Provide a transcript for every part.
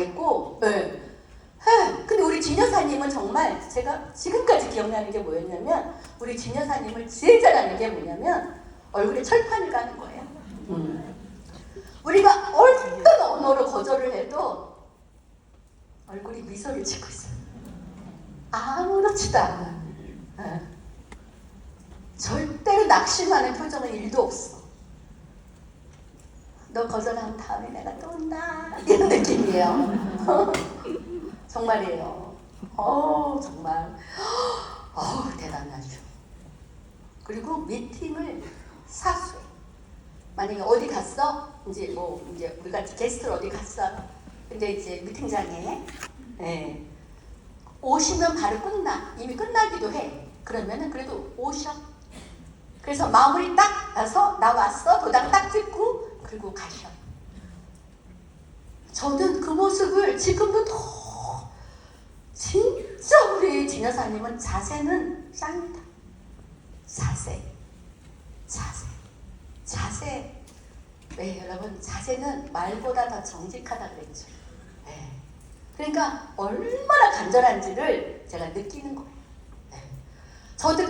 당했고, 네. 근데 우리 진 여사님은 정말 제가 지금까지 기억나는 게 뭐였냐면, 우리 진 여사님을 제일 잘하는 게 뭐냐면 얼굴에 철판을 까는 거예요. 우리가 어떤 언어로 거절을 해도 얼굴이 미소를 짓고 있어요. 아무렇지도 않아. 절대로 낙심하는 표정은 1도 없어. 너 거절한 다음에 내가 또 온다 이런 느낌이에요. 정말이에요. 정말 대단하죠. 그리고 미팅을 사수해. 만약에 어디 갔어? 이제 우리가 게스트로 어디 갔어요. 근데 이제 미팅장에 오시면 바로 끝나. 이미 끝나기도 해. 그러면은 그래도 오셔. 그래서 마무리 딱 나서 나 왔어 도장 딱 찍고 그리고 가셔. 저는 그 모습을 지금도 더 진짜 우리 진 여사님은 자세는 짱이다. 자세. 네, 여러분 자세는 말보다 더 정직하다 그랬죠. 네. 그러니까 얼마나 간절한지를 제가 느끼는 거예요.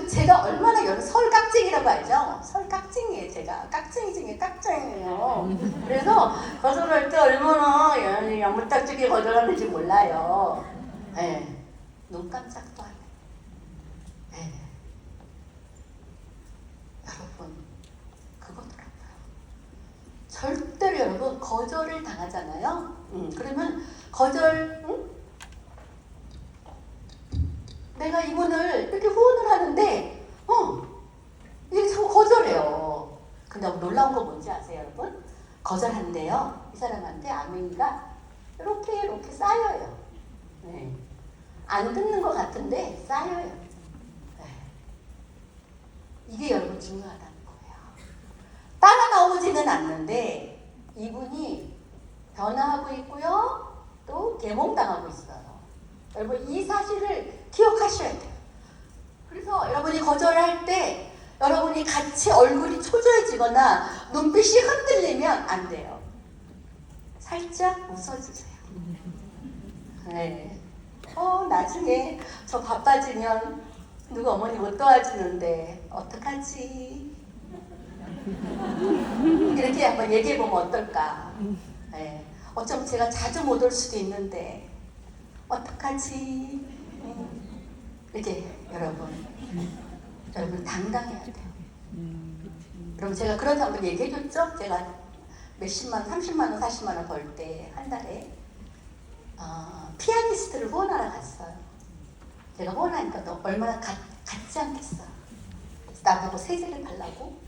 제가 얼마나 여러분 설깍쟁이라고 알죠? 설깍쟁이에요. 제가 깍쟁이 중에 깍쟁이에요. 그래서 거절할 때 얼마나 야무딱지게 거절하는지 몰라요. 눈 깜짝도 안 해. 여러분 그거더라고요. 절대로 여러분 거절을 당하잖아요. 그러면 내가 이분을 이렇게 후원을 하는데 이게 자꾸 거절해요. 근데 놀라운 거 뭔지 아세요 여러분? 거절한대요. 이 사람한테 아멘이가 이렇게 쌓여요. 안 듣는 것 같은데 쌓여요. 이게 여러분 중요하다는 거예요. 따라 나오지는 않는데 이분이 변화하고 있고요. 또 계몽당하고 있어요. 여러분 이 사실을 기억하셔야 돼요. 그래서 여러분이 거절할 때 여러분이 같이 얼굴이 초조해지거나 눈빛이 흔들리면 안 돼요. 살짝 웃어주세요. 나중에 저 바빠지면 누가 어머니 못 도와주는데 어떡하지? 이렇게 한번 얘기해보면 어떨까? 어쩌면 제가 자주 못 올 수도 있는데 어떡하지? 이렇게 여러분 당당해야 돼요. 그럼 제가 그런 한번 얘기해줬죠? 제가 몇십만 원, 30만 원, 40만 원 벌 때 한 달에 피아니스트를 후원하러 갔어요. 제가 후원하니까 너 얼마나 같지 않겠어요? 그래서 나보고 세제를 달라고?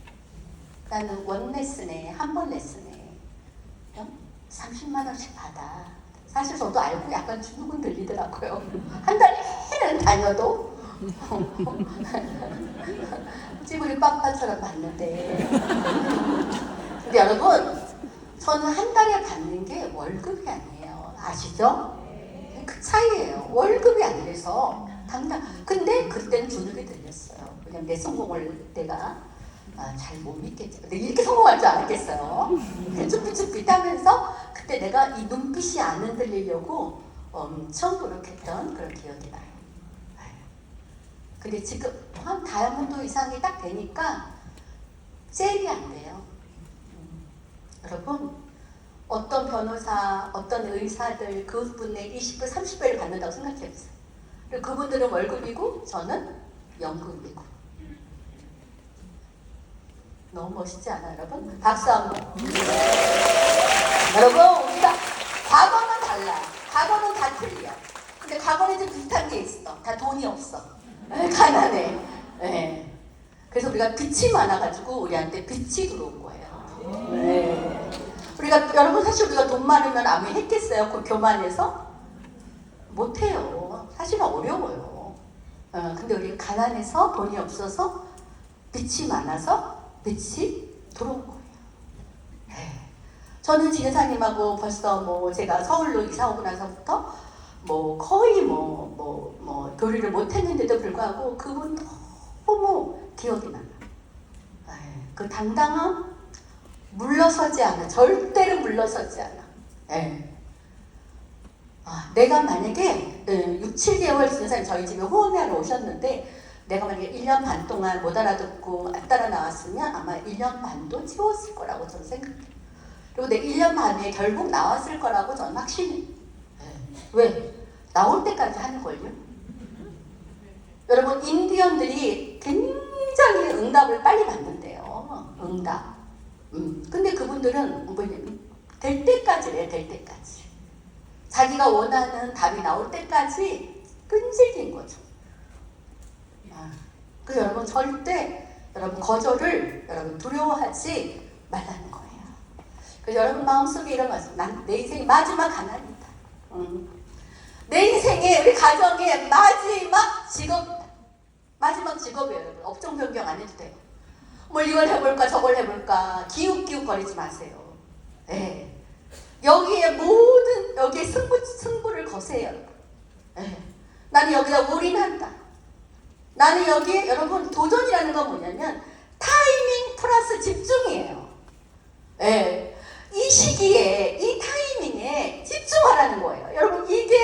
나는 원 레슨에 한 번 레슨에 30만 원씩 받아. 사실 저도 알고 약간 주눅은 들리더라고요. 한 달 내내 다녀도 찌부리 빠빠처럼 받는데. 근데 여러분 저는 한 달에 받는 게 월급이 아니에요. 아시죠? 그 차이예요. 월급이 안 돼서 근데 그때는 주눅이 들렸어요. 그냥 내 성공을 내가 잘 못 믿겠죠. 근데 이렇게 성공할 줄 알았겠어요. 쭈삣쭈삣 하면서 그때 내가 이 눈빛이 안 흔들리려고 엄청 노력했던 그런 기억이 나요. 근데 지금 한 다이아몬드 이상이 딱 되니까 젤이 안 돼요. 여러분 어떤 변호사, 어떤 의사들 그분의 20배, 30배를 받는다고 생각해보세요. 그리고 그분들은 월급이고 저는 연금이고. 너무 멋있지 않아요 여러분? 박수 한번. 여러분 우리가 과거는 달라. 과거는 다 틀려. 근데 과거는 좀 비슷한 게 있어. 다 돈이 없어. 가난해. 그래서 우리가 빚이 많아가지고 우리한테 빚이 들어온 거예요. 우리가 여러분 사실 우리가 돈 많으면 아무 했겠어요? 그 교만해서? 못해요. 사실은 어려워요. 근데 우리가 가난해서 돈이 없어서 빚이 많아서 빚이 들어온 거예요. 저는 진 여사님하고 벌써 제가 서울로 이사 오고 나서부터 거의 교류를 못했는데도 불구하고 그분 너무 기억이 나요. 그 당당함, 물러서지 않아. 절대로 물러서지 않아. 내가 만약에 6, 7개월 선생님 저희 집에 후원회하러 오셨는데 내가 만약에 1년 반 동안 못 알아듣고 안 따라 나왔으면 아마 1년 반도 채웠을 거라고 저는 생각해요. 그리고 내 1년 반에 결국 나왔을 거라고 저는 확신해요. 왜? 나올 때까지 하는걸요? 여러분 인디언들이 굉장히 응답을 빨리 받는데요. 응답. 근데 그분들은 뭐냐면 될 때까지래요. 될 때까지. 자기가 원하는 답이 나올 때까지 끈질긴 거죠. 그래서 여러분 절대 여러분 거절을 여러분 두려워하지 말라는 거예요. 그래서 여러분 마음속에 이런 말씀, 난 내 인생의 마지막 가난이다. 내 인생의 우리 가정의 마지막 직업이다. 마지막 직업이에요. 여러분 업종 변경 안 해도 돼요. 뭘 이걸 해볼까 저걸 해볼까 기웃기웃 거리지 마세요. 네. 여기에 승부를 거세요. 네. 나는 여기다 올인한다. 나는 여기에 여러분 도전이라는 건 뭐냐면 타이밍 플러스 집중이에요. 네. 이 시기에 이 타이밍에 집중하라는 거예요. 여러분 이게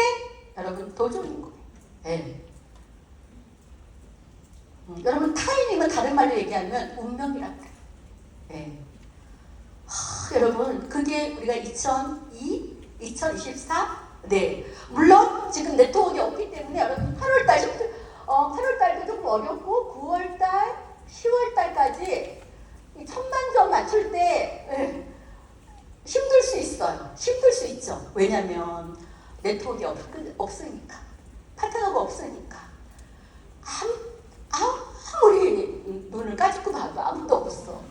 여러분 도전인 거예요. 네. 여러분 타이밍은 다른 말로 얘기하면 운명이랍니다. 네. 여러분 그게 우리가 2024? 네. 물론 지금 네트워크가 없기 때문에 여러분 8월달 8월달도 조금 어렵고 9월달, 10월달까지 1000만 점 맞출 때 힘들 수 있어요. 힘들 수 있죠. 왜냐면 네트워크가 없으니까. 파트너가 없으니까. 아무리 눈을 까짓고 봐도 아무도 없어.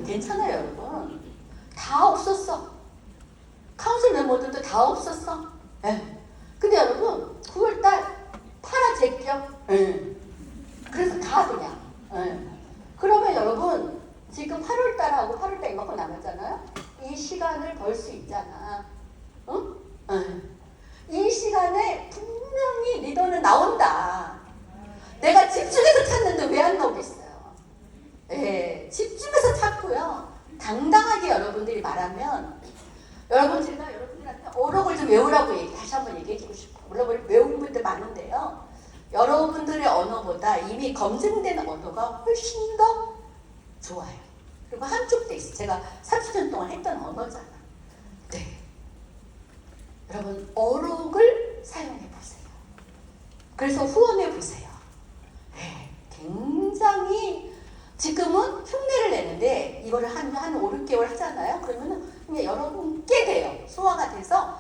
괜찮아요 여러분. 다 없었어. 카운슬 멤버들도 다 없었어. 네. 근데 여러분 9월달 팔아 제껴. 그래서 다 그냥. 그러면 여러분 지금 8월달하고 8월달 이만큼 남았잖아요. 이 시간을 벌 수 있잖아. 응? 이 시간에 분명히 리더는 나온다. 내가 집중해서 찾는데 왜 안 나오겠어요? 예, 집중해서 찾고요. 당당하게 여러분들이 말하면 제가 여러분들한테 어록을 좀 외우라고 다시 한번 얘기해주고 싶어요. 물론 외운 분들 많은데요. 여러분들의 언어보다 이미 검증된 언어가 훨씬 더 좋아요. 그리고 한쪽돼 있어요. 제가 30년 동안 했던 언어잖아. 네. 여러분 어록을 사용해보세요. 그래서 후원해보세요. 네. 굉장히 지금은 흉내를 내는데 이거를 한 5, 6개월 하잖아요. 그러면은 그냥 여러분께 돼요. 소화가 돼서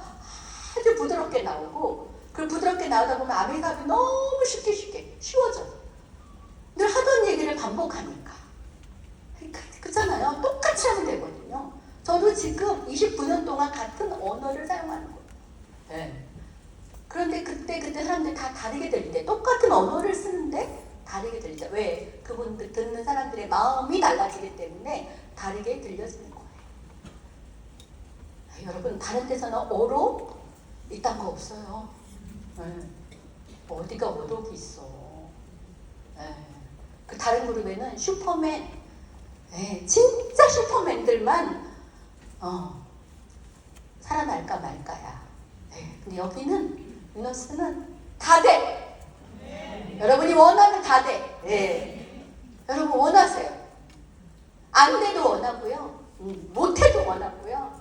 아주 부드럽게 나오고 그 부드럽게 나오다 보면 아메리카노 너무 쉽게 쉬워져요. 늘 하던 얘기를 반복하니까. 그렇잖아요. 똑같이 하면 되거든요. 저도 지금 29년 동안 같은 언어를 사용하는 거예요. 네. 그런데 그때 사람들이 다 다르게 들리대. 똑같은 언어를 쓰는데 다르게 들리죠. 왜? 그분들 듣는 사람들의 마음이 달라지기 때문에 다르게 들려지는 거예요. 여러분 다른 데서는 어록 이딴 거 없어요. 어디가 어록이 있어. 그 다른 그룹에는 슈퍼맨, 진짜 슈퍼맨들만 살아날까 말까야. 근데 여기는 유너스는 다 돼. 여러분이 원하면 다 돼. 여러분 원하세요. 안 돼도 원하고요. 못해도 원하고요.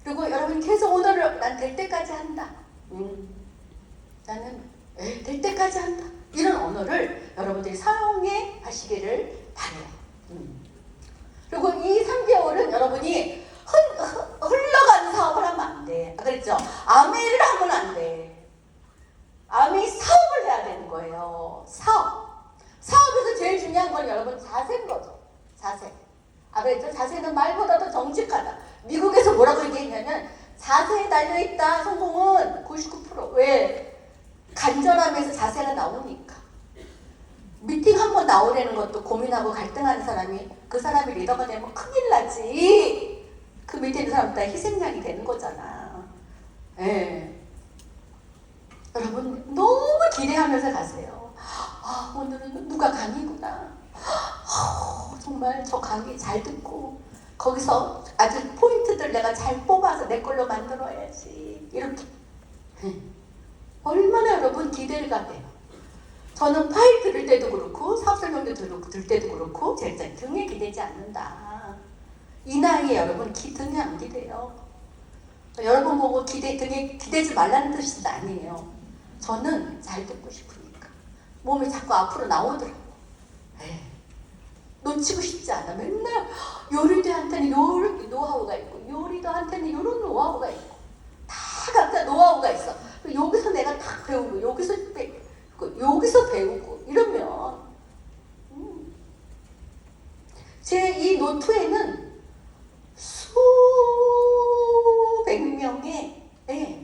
그리고 여러분 계속 오늘을 난 될 때까지 한다. 나는 될 때까지 한다. 이런 언어를 여러분들이 사용해 하시기를 바래요. 그리고 이 3개월은 여러분이 흘러가는 사업을 하면 안 돼. 그랬죠? 아메를 하면 안 돼. 아메 사업을 해야 되는 거예요. 사업에서 제일 중요한 건 여러분 자세인 거죠. 자세. 그랬죠? 자세는 말보다도 정직하다. 미국에서 뭐라고 얘기했냐면 자세에 달려있다. 성공은 99%. 왜? 간절함에서 자세가 나오니까. 미팅 한번 나오려는 것도 고민하고 갈등하는 사람이 그 사람이 리더가 되면 큰일 나지. 그 밑에 있는 사람 다 희생양이 되는 거잖아. 여러분 너무 기대하면서 가세요. 오늘은 누가 강의구나. 정말 저 강의 잘 듣고 거기서 아주 포인트들 내가 잘 뽑아서 내 걸로 만들어야지. 이렇게 얼마나 여러분 기대가 돼요. 저는 파일 들을 때도 그렇고 사업 설명도 들 때도 그렇고 제 등에 기대지 않는다. 이 나이에 여러분 등에 안 기대요. 여러분 보고 등에 기대지 말라는 뜻은 아니에요. 저는 잘 듣고 싶으니까 몸이 자꾸 앞으로 나오더라고. 놓치고 싶지 않아. 맨날 요리도한테는 요리 노하우가 있고 요리도한테는 요런 노하우가 있고 다 각자 노하우가 있어. 여기서 내가 다 배우고 여기서 배우고 이러면 제 이 노트에는 수백 명의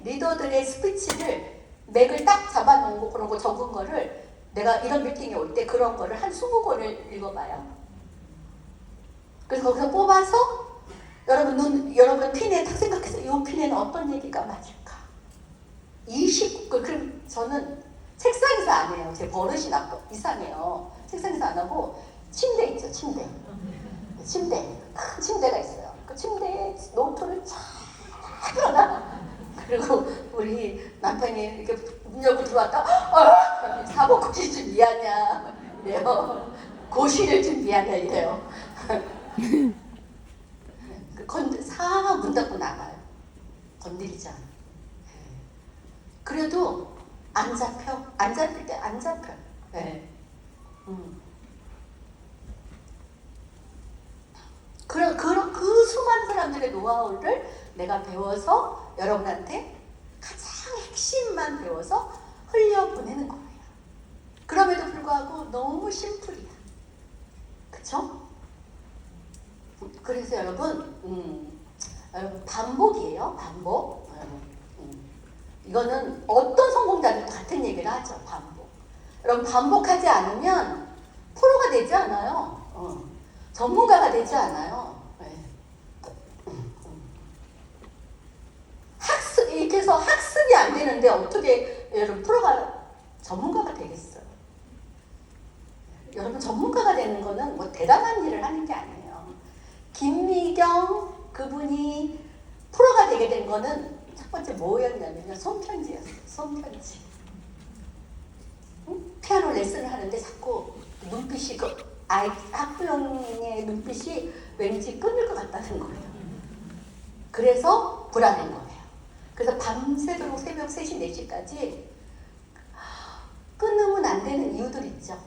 리더들의 스피치를 맥을 딱 잡아놓은 거 그런 거 적은 거를 내가 이런 미팅에 올 때 그런 거를 한 20권을 읽어봐요. 그래서 거기서 뽑아서 여러분 핀에 딱 생각해서 이 핀에는 어떤 얘기가 맞을까? 그럼 저는 책상에서 안 해요. 제 버릇이 이상해요. 책상에서 안 하고 침대 있죠, 침대. 큰 침대가 있어요. 그 침대에 노트를 쫙 펴놔. 그리고 우리 남편이 이렇게 문 열고 들어왔다. 사복고시 준비하냐 이래요. 고시를 준비하냐 이래요. 문 닫고 나가요. 건드리지 않아. 그래도 안 잡힐 때 안 잡혀. 그 수많은 사람들의 노하우를 내가 배워서 여러분한테 가장 핵심만 배워서 흘려보내는 거예요. 그럼에도 불구하고 너무 심플이야. 그쵸? 그래서 여러분 반복이에요. 반복. 이거는 어떤 성공자들도 같은 얘기를 하죠. 반복. 여러분 반복하지 않으면 프로가 되지 않아요. 전문가가 되지 않아요. 이렇게 해서 학습이 안 되는데 어떻게 여러분 전문가가 되겠어요? 여러분 전문가가 되는 거는 뭐 대단한 일을 하는 게 아니에요. 김미경 그분이 프로가 되게 된 거는 첫 번째 뭐였냐면요. 손편지였어요. 손편지. 피아노 레슨을 하는데 자꾸 눈빛이 학부형의 눈빛이 왠지 끊을 것 같다는 거예요. 그래서 불안한 거예요. 그래서 밤새도록 새벽 3시, 4시까지 끊으면 안 되는 이유들 있죠.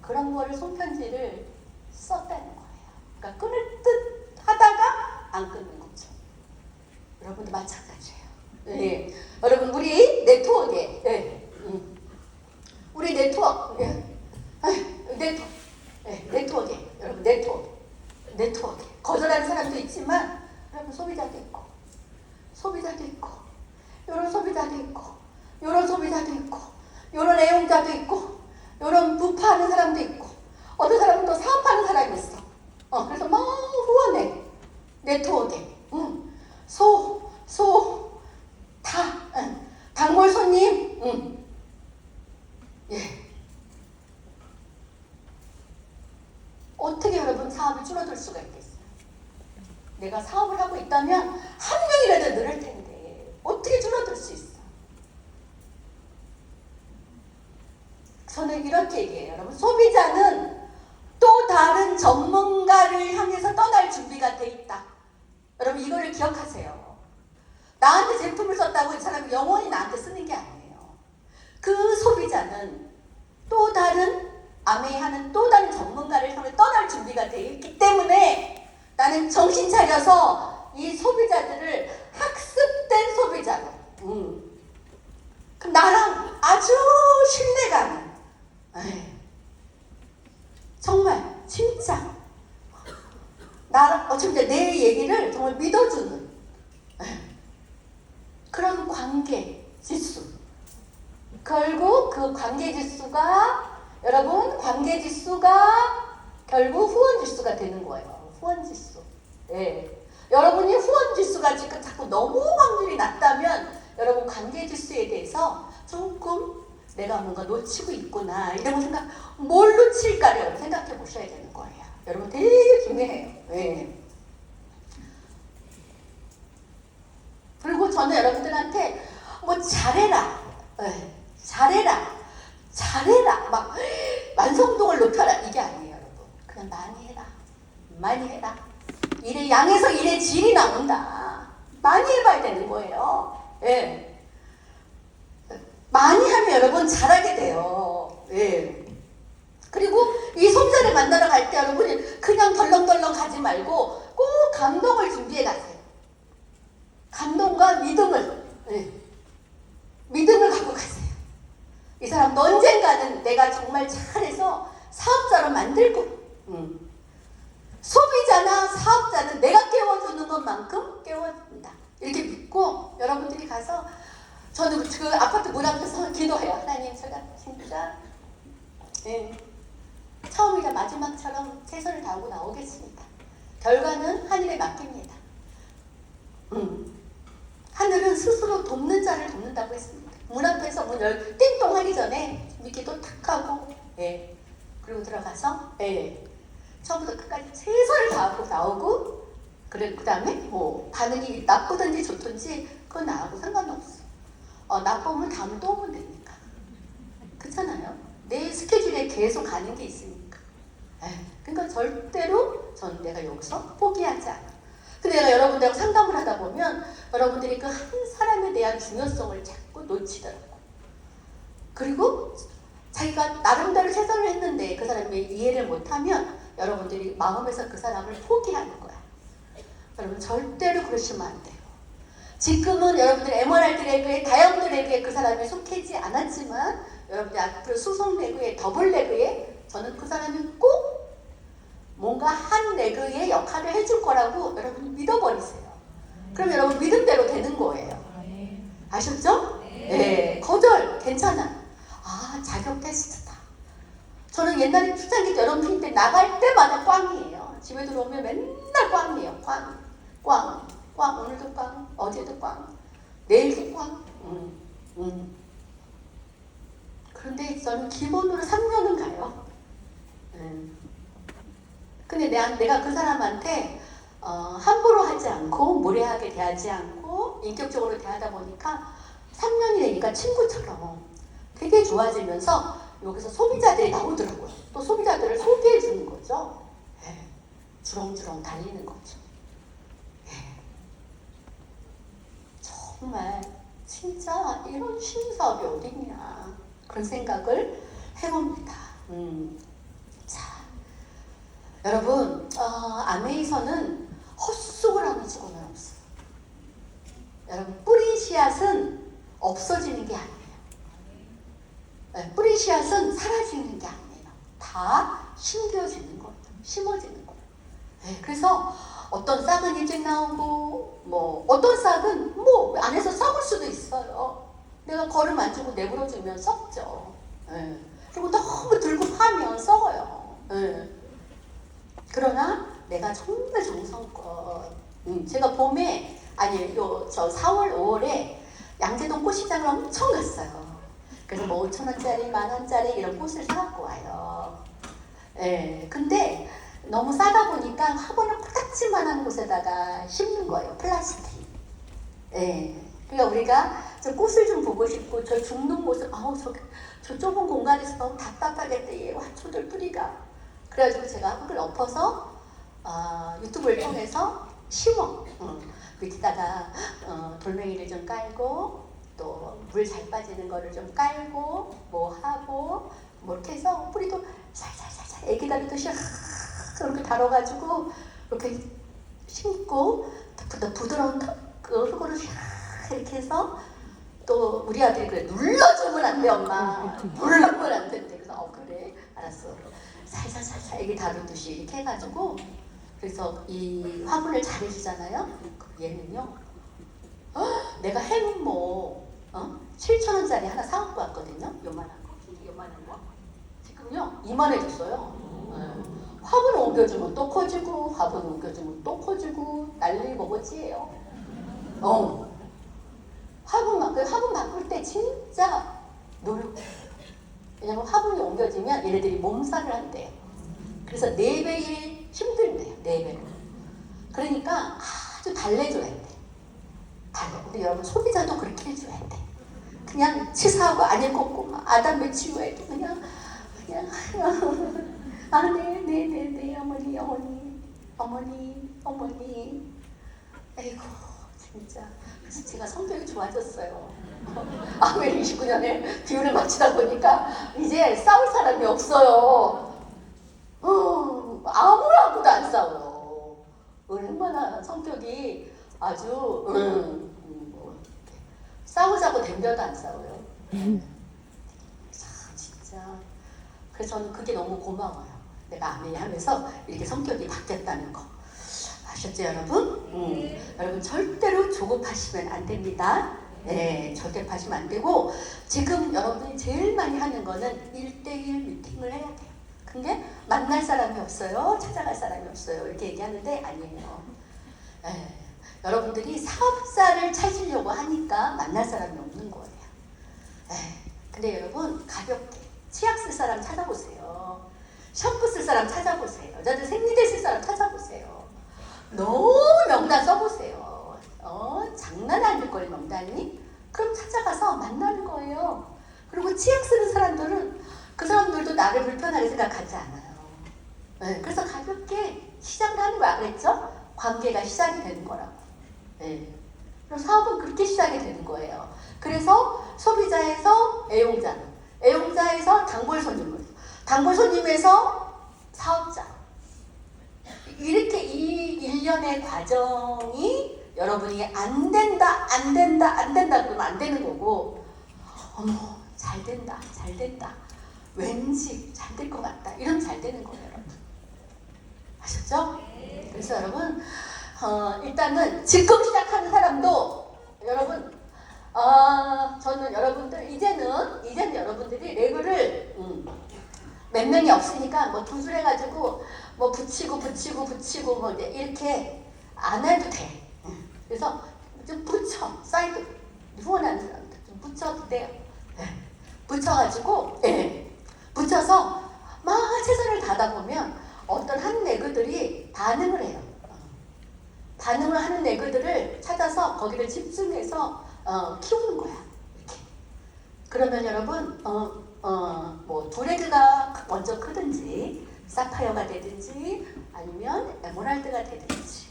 그런 거를 손편지를 썼다는 거예요. 그러니까 끊을 듯 하다가 안 끊는 거죠. 여러분도 마찬가지예요. 네. 여러분 우리 네트워크에 우리 네트워크 여러분 네트워크 거절하는 사람도 있지만 여러분 소비자도 있고 요런 소비자도 있고 요런 소비자도 있고 요런 애용자도 있고 요런 부파하는 사람도 있고 어떤 사람은 또 사업하는 사람이 있어. 그래서 막 후원해. 네트워크에 단골 손님 어떻게 여러분 사업이 줄어들 수가 있겠어요? 내가 사업을 하고 있다면 한 명이라도 늘을 텐데 어떻게 줄어들 수 있어? 저는 이렇게 얘기해요. 여러분 소비자는 또 다른 전문가를 향해서 떠날 준비가 돼 있다. 여러분 이거를 기억하세요. 나한테 제품을 썼다고 이 사람이 영원히 나한테 쓰는 게 아니에요. 그 소비자는 또 다른 아메이하는 또 다른 전문가를 향해 떠날 준비가 돼 있기 때문에 나는 정신 차려서 이 소비자들을 학습된 소비자로 그럼 나랑 아주 신뢰가는 정말 진짜 나랑 진짜 내 얘기를 정말 믿어주는 그런 관계 지수. 결국 그 관계 지수가 여러분 관계 지수가 결국 후원 지수가 되는 거예요. 후원 지수. 여러분이 후원 지수가 지금 자꾸 너무 확률이 낮다면 여러분 관계 지수에 대해서 조금 내가 뭔가 놓치고 있구나 이런 생각, 뭘 놓칠까를 여러분 생각해 보셔야 되는 거예요. 여러분 되게 중요해요. 그리고 저는 여러분들한테 뭐 잘해라, 잘해라, 잘해라, 막 완성도를 높여라 이게 아니에요, 여러분. 그냥 많이 해라, 많이 해라. 일의 양에서 일의 질이 나온다. 많이 해봐야 되는 거예요. 예. 많이 하면 여러분 잘하게 돼요. 예. 그리고 이 손자를 만나러 갈 때 여러분이 그냥 덜렁덜렁 가지 말고 꼭 감동을 준비해 가세요. 감동과 믿음을, 믿음을 갖고 가세요. 이 사람도 언젠가는 내가 정말 잘해서 사업자로 만들고, 소비자나 사업자는 내가 깨워주는 것만큼 깨워준다. 이렇게 믿고 여러분들이 가서, 저는 그 아파트 문 앞에서 기도해요. 하나님, 제가 진짜 처음이자 마지막처럼 최선을 다하고 나오겠습니다. 결과는 하늘에 맡깁니다. 하늘은 스스로 돕는 자를 돕는다고 했습니다. 문 앞에서 문을 띵동 하기 전에 미끼도 탁 하고, 그리고 들어가서, 처음부터 끝까지 최선을 다하고 나오고, 그래, 그 다음에 뭐 반응이 나쁘든지 좋든지 그건 나하고 상관없어. 나쁘면 다음에 또 오면 되니까. 그렇잖아요. 내 스케줄에 계속 가는 게 있으니까. 그러니까 절대로 전 내가 여기서 포기하지 않아. 근데 내가 여러분들하고 상담을 하다 보면 여러분들이 그 한 사람에 대한 중요성을 자꾸 놓치더라고. 그리고 자기가 나름대로 최선을 했는데 그 사람이 이해를 못하면 여러분들이 마음에서 그 사람을 포기하는 거야. 여러분 절대로 그러시면 안 돼요. 지금은 여러분들 MRR 레그에 다이아몬드 레그에 그 사람이 속하지 않았지만 여러분들 앞으로 수송 레그에 더블 레그에 저는 그 사람이 꼭 뭔가 한 레그의 역할을 해줄 거라고 여러분 믿어버리세요. 그럼 여러분 믿음대로 되는 거예요. 아셨죠? 네. 거절 괜찮아. 자격 테스트다. 저는 옛날에 출장기 때 여러분 때 나갈 때마다 꽝이에요. 집에 들어오면 맨날 꽝이에요. 꽝. 오늘도 꽝, 어제도 꽝, 내일도 꽝. 그런데 저는 기본으로 3년은 가요. 근데 내가 그 사람한테 함부로 하지 않고 무례하게 대하지 않고 인격적으로 대하다 보니까 3년이 되니까 친구처럼 되게 좋아지면서 여기서 소비자들이 나오더라고요. 또 소비자들을 소개해 주는 거죠. 주렁주렁 달리는 거죠. 정말 진짜 이런 신사업이 어딨냐 그런 생각을 해봅니다. 자, 여러분 아메이서는 헛속을 하는 직원은 없어요. 여러분 뿌린 씨앗은 없어지는 게 아니에요. 뿌린 씨앗은 사라지는 게 아니에요. 다 심겨지는 거예요. 심어지는 거예요. 그래서 어떤 싹은 일찍 나오고 뭐 어떤 싹은 뭐 안에서 썩을 수도 있어요. 내가 걸음 안 주고 내버려주면 썩죠. 그리고 너무 들고 파면 썩어요. 그러나 내가 정말 정성껏 제가 봄에 저 4월 5월에 양재동 꽃시장을 엄청 갔어요. 그래서 뭐 5,000원짜리 10,000원짜리 이런 꽃을 사갖고 와요. 근데 너무 싸다 보니까 화분을 코딱지만한 곳에다가 심는 거예요. 플라스틱. 그러니까 우리가 저 꽃을 좀 보고 싶고 저 죽는 곳을 저 좁은 공간에서 너무 답답하겠대. 화초들 뿌리가. 그래가지고 제가 흙을 엎어서 유튜브를 통해서 심어. 밑에다가 돌멩이를 좀 깔고 또 물 잘 빠지는 거를 좀 깔고 뭐 하고 뭐 이렇게 해서 뿌리도 살살살살 애기 다루듯이 이렇게 다뤄가지고 이렇게 심고 부드러운 그 흙으로 이렇게 해서 또 우리 아들이 그래 눌러주면 안 돼 엄마 눌러주면 안 된대. 그래서 그래 알았어 살살살살 애기 다루듯이 이렇게 해가지고 그래서 이 화분을 잘 해주잖아요. 얘는요 내가 해놓은 뭐 7,000원짜리 하나 사갖고 왔거든요. 요만한 거 지금요 이만해졌어요. 화분 옮겨주면 또 커지고 화분 옮겨주면 또 커지고 난리 먹었지예요. 화분 바꿀 때 진짜 노력해요. 왜냐면 화분이 옮겨지면 얘네들이 몸살을 한대요. 그래서 4배일 힘들대요. 4배를. 그러니까 아주 달래줘야 돼. 근데 여러분 소비자도 그렇게 해줘야 돼. 그냥 치사하고 안 읽었고 아담 매치고에도 그냥 아, 네, 어머니. 아이고, 진짜. 그래서 제가 성격이 좋아졌어요. 아멘 29년에 비유를 마치다 보니까 이제 싸울 사람이 없어요. 아무하고도 안 싸워요. 얼마나 성격이 아주, 뭐, 싸우자고 덤벼도 안 싸워요. 참, 진짜. 그래서 저는 그게 너무 고마워요. 내가 아멘 하면서 이렇게 성격이 바뀌었다는 거. 아셨죠, 여러분? 여러분 절대로 조급하시면 안 됩니다. 네, 절대 하시면 안 되고 지금 여러분이 제일 많이 하는 거는 1대1 미팅을 해야 돼요. 근데 만날 사람이 없어요. 찾아갈 사람이 없어요. 이렇게 얘기하는데 아니에요. 네, 여러분들이 사업자를 찾으려고 하니까 만날 사람이 없는 거예요. 네, 근데 여러분 가볍게 치약 쓸 사람 찾아보세요. 샴푸 쓸 사람 찾아보세요. 여자들 생리대 쓸 사람 찾아보세요. 너무 명단 써보세요. 장난 아닐걸 명단이? 그럼 찾아가서 만나는 거예요. 그리고 치약 쓰는 사람들은 그 사람들도 나를 불편하게 생각하지 않아요. 네, 그래서 가볍게 시작을 하는 거야. 그랬죠? 관계가 시작이 되는 거라고. 네. 그럼 사업은 그렇게 시작이 되는 거예요. 그래서 소비자에서 애용자, 애용자에서 단골 손님으로, 단골 손님에서 사업자. 이렇게 이 일련의 과정이 여러분이 안 된다 그러면 안 되는 거고, 어머 잘 된다 왠지 잘 될 것 같다 이러면 잘 되는 거예요, 여러분. 아셨죠? 그래서 여러분 일단은 지금 시작하는 사람도 여러분 저는 여러분들 이제는 여러분들이 레그를 몇 명이 없으니까 뭐 두 줄 해가지고 뭐 붙이고 뭐 이렇게 안 해도 돼. 그래서 좀 붙여, 사이드 후원하는 사람들 좀 붙여도 돼요. 붙여가지고 붙여서 막 최선을 다하다 보면 어떤 한 레그들이 반응을 해요. 반응을 하는 레그들을 찾아서 거기를 집중해서 키우는 거야. 이렇게. 그러면 여러분 뭐 두 레그가 먼저 크든지 사파이어가 되든지 아니면 에메랄드가 되든지.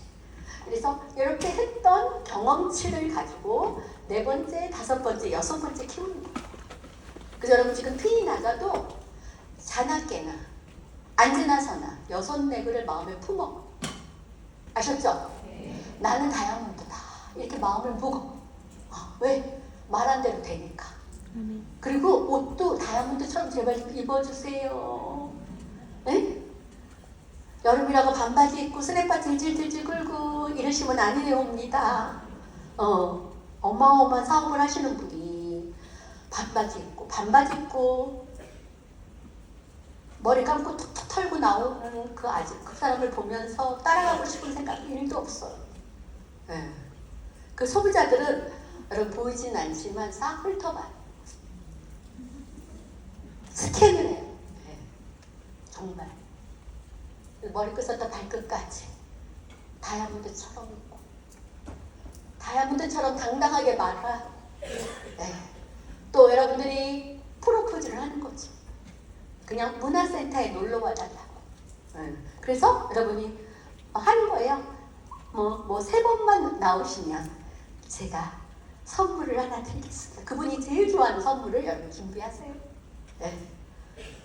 그래서 이렇게 했던 경험치를 가지고 네 번째, 다섯 번째, 여섯 번째 키우는 거예요. 그래서 여러분 지금 핀이 나가도 자나 깨나 앉으나 서나 여섯 레그를 마음에 품어. 아셨죠? 나는 다이아몬드다 이렇게 마음을 먹어. 왜? 말한 대로 되니까. 그리고 옷도 다이아몬드처럼 제발 좀 입어주세요. 네? 여름이라고 반바지 입고 스냅바 질질질질 끌고 이러시면 아니래옵니다. 어마어마한 사업을 하시는 분이 반바지 입고 머리 감고 툭툭 털고 나오는 그 사람을 보면서 따라가고 싶은 생각이 1도 없어요. 네. 그 소비자들은 여러분 보이진 않지만 싹 훑어봐요. 스캔을 해요. 네. 정말 머리끝부터 발끝까지 다이아몬드처럼 있고 다이아몬드처럼 당당하게 말하고 또 여러분들이 프로포즈를 하는 거죠. 그냥 문화센터에 놀러와 달라고. 그래서 여러분이 하는 거예요. 뭐 3번만 나오시면 제가 선물을 하나 드리겠습니다. 그분이 제일 좋아하는 선물을 여러분 준비하세요.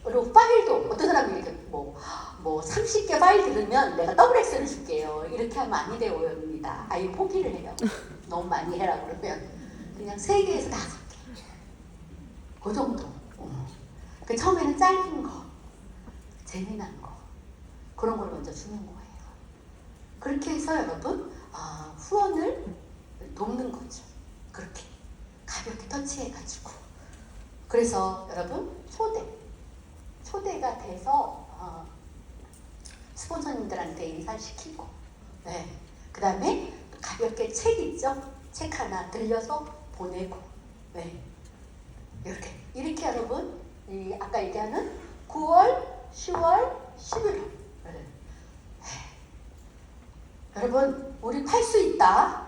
그리고 파일도 어떤 사람이 이렇게 뭐 30개 파일 들으면 내가 더블 X를 줄게요. 이렇게 하면 아니 되옵니다. 아예 포기를 해요. 너무 많이 해라 그러면 그냥 3개에서 5개. 그 정도. 그 처음에는 짧은 거, 재미난 거 그런 걸 먼저 주는 거예요. 그렇게 해서 여러분 후원을 돕는 거죠. 그렇게 가볍게 터치해가지고. 그래서 여러분 초대가 돼서 스폰서님들한테 인사시키고, 그 다음에 가볍게 책 있죠? 책 하나 들려서 보내고, 이렇게 여러분 아까 얘기하는 9월, 10월, 11월 여러분 우리 팔 수 있다.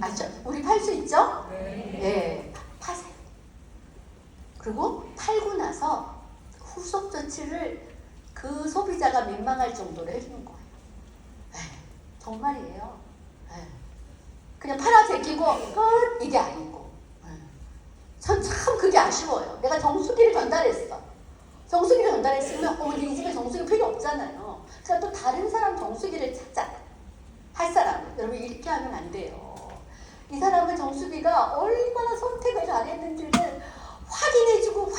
아시죠? 우리 팔 수 있죠? 파세요. 그리고 팔고 나서 후속 조치를 그 소비자가 민망할 정도로 해주는 거예요. 에이, 정말이에요. 에이. 그냥 팔아 제끼고 끝 이게 아니고. 전 참 그게 아쉬워요. 내가 정수기를 전달했어. 정수기를 전달했으면 이 집에 정수기 필요 없잖아요. 그러니까 또 다른 사람 정수기를 찾자. 할 사람. 여러분 이렇게 하면 안 돼요. 이 사람은 정수기가 얼마나 선택을 잘했는지를 확인해주고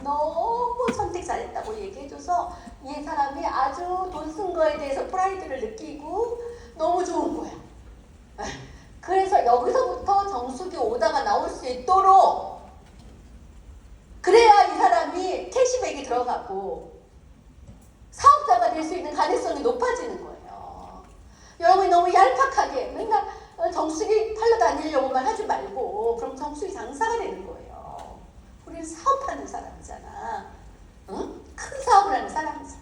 너무 선택 잘했다고 얘기해줘서 이 사람이 아주 돈 쓴 거에 대해서 프라이드를 느끼고 너무 좋은 거야. 그래서 여기서부터 정수기 오다가 나올 수 있도록 그래야 이 사람이 캐시백이 들어가고 사업자가 될 수 있는 가능성이 높아지는 거예요. 여러분이 너무 얄팍하게 맨날 정수기 팔러 다니려고만 하지 말고 그럼 정수기 장사가 되는 거예요. 우리는 사업하는 사람이잖아. 응? 큰 사업을 하는 사람이잖아.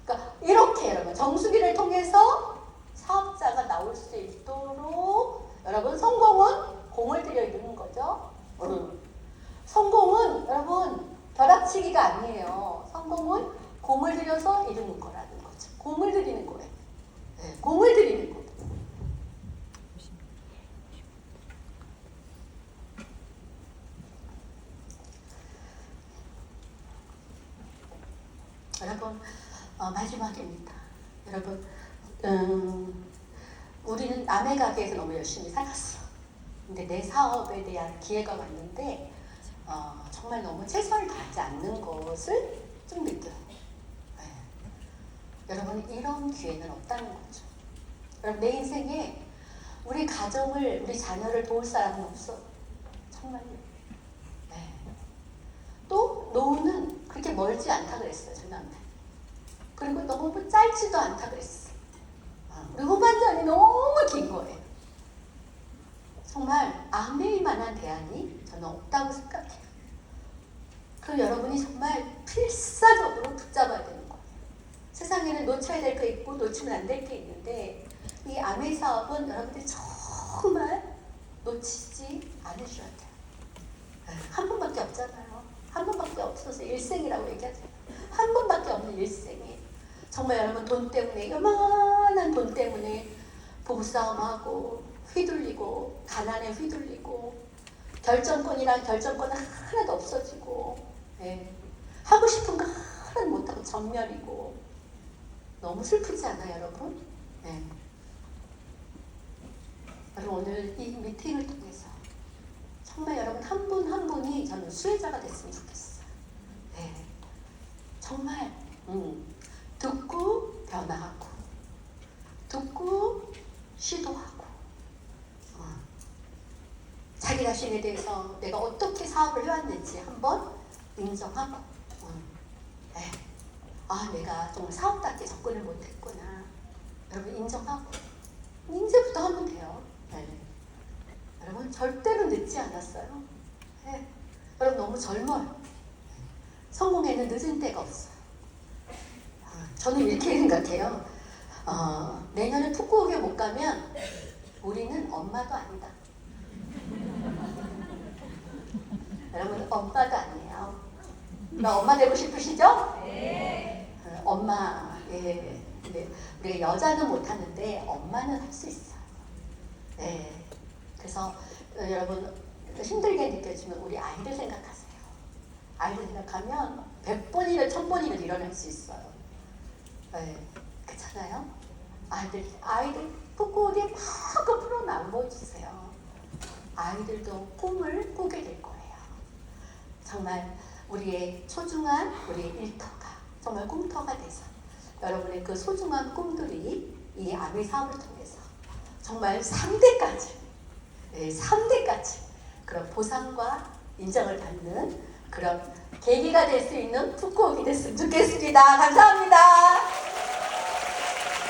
그러니까 이렇게 여러분 정수기를 통해서 사업자가 나올 수 있도록 여러분 성공은 공을 들여 이루는 거죠. 성공은 여러분 벼락치기가 아니에요. 성공은 공을 들여서 이루는 거라는 거죠. 공을 들이는 거예요. 네, 공을 들이는 거예요. 여러분 마지막입니다. 여러분 우리는 남의 가게에서 너무 열심히 살았어. 근데 내 사업에 대한 기회가 왔는데 정말 너무 최선을 다하지 않는 것을 좀 느껴요. 네. 여러분 이런 기회는 없다는 거죠. 여러분 내 인생에 우리 가정을 우리 자녀를 도울 사람은 없어. 정말요. 네. 또 노후는 그렇게 멀지 않다 그랬어요. 저희 남편. 그리고 너무 짧지도 않다 그랬어. 우리 후반전이 너무 긴 거예요. 정말 아메이 만한 대안이 저는 없다고 생각해요. 그럼 여러분이 정말 필사적으로 붙잡아야 되는 거예요. 세상에는 놓쳐야 될 거 있고 놓치면 안 될 게 있는데 이 아메이 사업은 여러분들이 정말 놓치지 않으셔야 돼요. 한 번밖에 없잖아요. 한 번밖에 없어서 일생이라고 얘기하잖아요. 한 번밖에 없는 일생이 정말 여러분 돈 때문에 요만한 돈 때문에 부부싸움하고 휘둘리고 가난에 휘둘리고 결정권이란 결정권 하나도 없어지고 네. 하고 싶은 거 하나도 못하고 전멸이고 너무 슬프지 않아요 여러분? 네. 여러분 오늘 이 미팅을 통해서 정말 여러분 한 분 한 분이 저는 수혜자가 됐으면 좋겠어요. 네. 정말 듣고 변화하고 듣고 시도하고 자기 자신에 대해서 내가 어떻게 사업을 해왔는지 한번 인정하고 네. 내가 정말 사업답게 접근을 못했구나 여러분 인정하고 이제부터 하면 돼요. 네. 여러분 절대로 늦지 않았어요. 네. 여러분 너무 젊어요. 성공에는 늦은 때가 없어요. 저는 이렇게 생각해요. 내년에 푸꾸옥에 못 가면 우리는 엄마도 아니다. 여러분 엄마도 아니에요. 나 엄마 되고 싶으시죠? 네. 엄마 예. 네. 우리가 여자는 못하는데 엄마는 할 수 있어요. 네. 그래서 여러분 힘들게 느껴지면 우리 아이들 생각하세요. 아이들 생각하면 100번이나 1000번이나 일어날 수 있어요. 네. 그렇잖아요? 아이들 푸꾸옥에 막 앞으로 나눠주세요. 아이들도 꿈을 꾸게 될 거예요. 정말 우리의 소중한 우리의 일터가 정말 꿈터가 돼서 여러분의 그 소중한 꿈들이 이 아메 사업을 통해서 정말 3대까지 3대까지 그런 보상과 인정을 받는 그런 계기가 될 수 있는 푸꾸옥이 됐으면 좋겠습니다. 감사합니다.